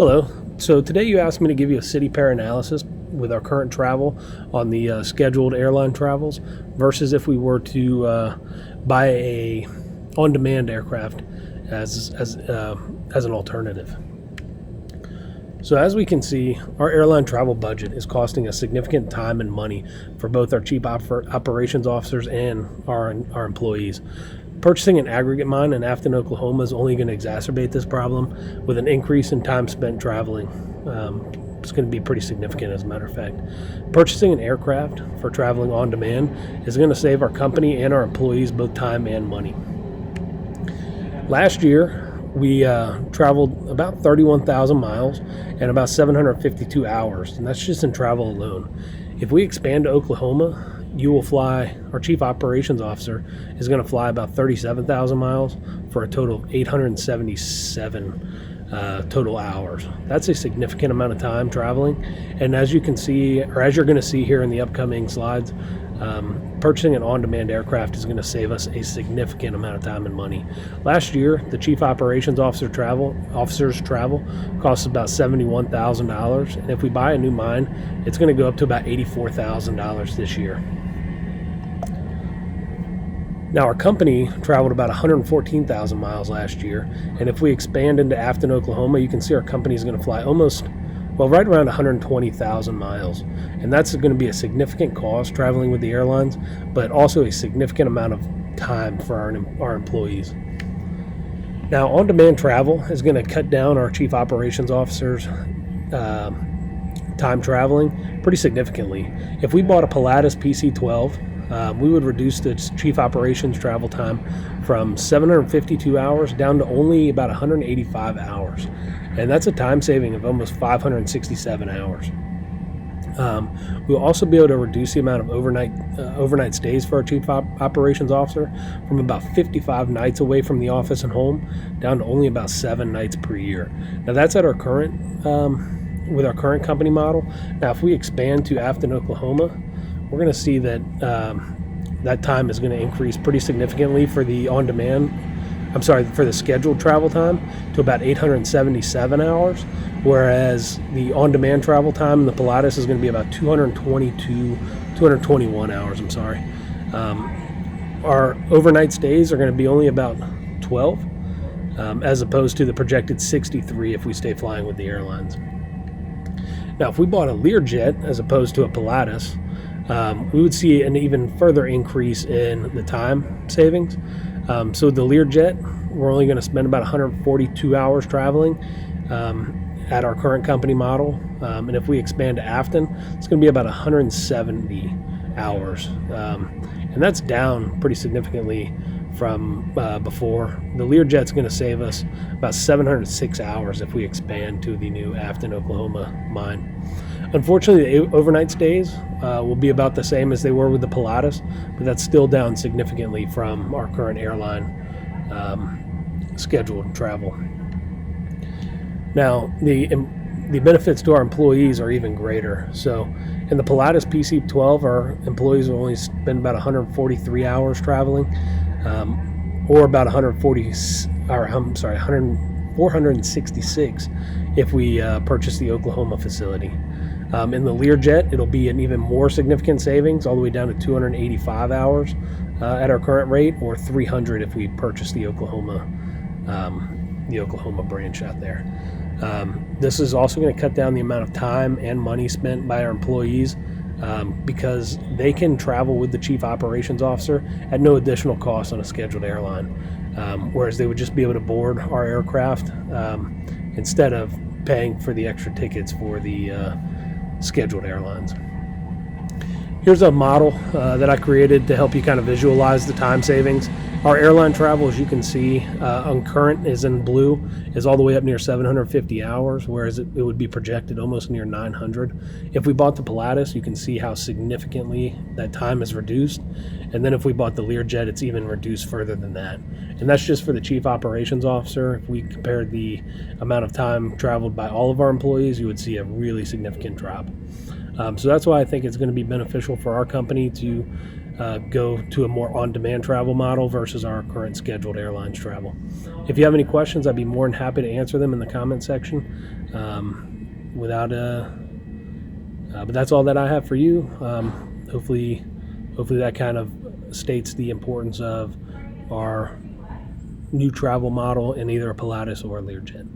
Hello. So today you asked me to give you a city pair analysis with our current travel on the scheduled airline travels versus if we were to buy a on-demand aircraft as an alternative. So as we can see, our airline travel budget is costing us significant time and money for both our chief operations officers and our employees. Purchasing an aggregate mine in Afton, Oklahoma is only going to exacerbate this problem with an increase in time spent traveling. It's going to be pretty significant, as a matter of fact. Purchasing an aircraft for traveling on demand is going to save our company and our employees both time and money. Last year, we traveled about 31,000 miles and about 752 hours, and that's just in travel alone. If we expand to Oklahoma, our chief operations officer is going to fly about 37,000 miles for a total of 877 total hours. That's a significant amount of time traveling, and as you can see, or as you're going to see here in the upcoming slides, purchasing an on-demand aircraft is going to save us a significant amount of time and money. Last year, the chief operations officer's travel costs about $71,000, and if we buy a new mine, it's going to go up to about $84,000 this year. Now, our company traveled about 114,000 miles last year, and if we expand into Afton, Oklahoma, you can see our company is going to fly right around 120,000 miles. And that's going to be a significant cost traveling with the airlines, but also a significant amount of time for our employees. Now, on-demand travel is going to cut down our chief operations officer's time traveling pretty significantly. If we bought a Pilatus PC-12, we would reduce the chief operations travel time from 752 hours down to only about 185 hours. And that's a time saving of almost 567 hours. We'll also be able to reduce the amount of overnight stays for our chief operations officer from about 55 nights away from the office and home down to only about 7 nights per year. Now that's at our current with our current company model. Now if we expand to Afton, Oklahoma, we're going to see that that time is going to increase pretty significantly for the for the scheduled travel time to about 877 hours, whereas the on-demand travel time in the Pilatus is going to be about 221 hours, Our overnight stays are going to be only about 12, as opposed to the projected 63 if we stay flying with the airlines. Now, if we bought a Learjet as opposed to a Pilatus, we would see an even further increase in the time savings. So the Learjet, we're only going to spend about 142 hours traveling at our current company model. And if we expand to Afton, it's going to be about 170 hours. And that's down pretty significantly from before. The Learjet's going to save us about 706 hours if we expand to the new Afton, Oklahoma mine. Unfortunately, the overnight stays will be about the same as they were with the Pilatus, but that's still down significantly from our current airline scheduled travel. Now, the benefits to our employees are even greater. So in the Pilatus PC-12, our employees will only spend about 143 hours traveling, or about 466 if we purchase the Oklahoma facility. In the Learjet, it'll be an even more significant savings, all the way down to 285 hours at our current rate, or 300 if we purchase the Oklahoma branch out there. This is also going to cut down the amount of time and money spent by our employees because they can travel with the chief operations officer at no additional cost on a scheduled airline, whereas they would just be able to board our aircraft instead of paying for the extra tickets for the scheduled airlines. Here's a model that I created to help you kind of visualize the time savings. Our airline travel, as you can see, on current is in blue, is all the way up near 750 hours, whereas it would be projected almost near 900. If we bought the Pilatus, you can see how significantly that time is reduced. And then if we bought the Learjet, it's even reduced further than that. And that's just for the chief operations officer. If we compared the amount of time traveled by all of our employees, you would see a really significant drop. So that's why I think it's going to be beneficial for our company to go to a more on-demand travel model versus our current scheduled airlines travel. If you have any questions, I'd be more than happy to answer them in the comment section. But that's all that I have for you. Hopefully that kind of states the importance of our new travel model in either a Pilatus or a Learjet.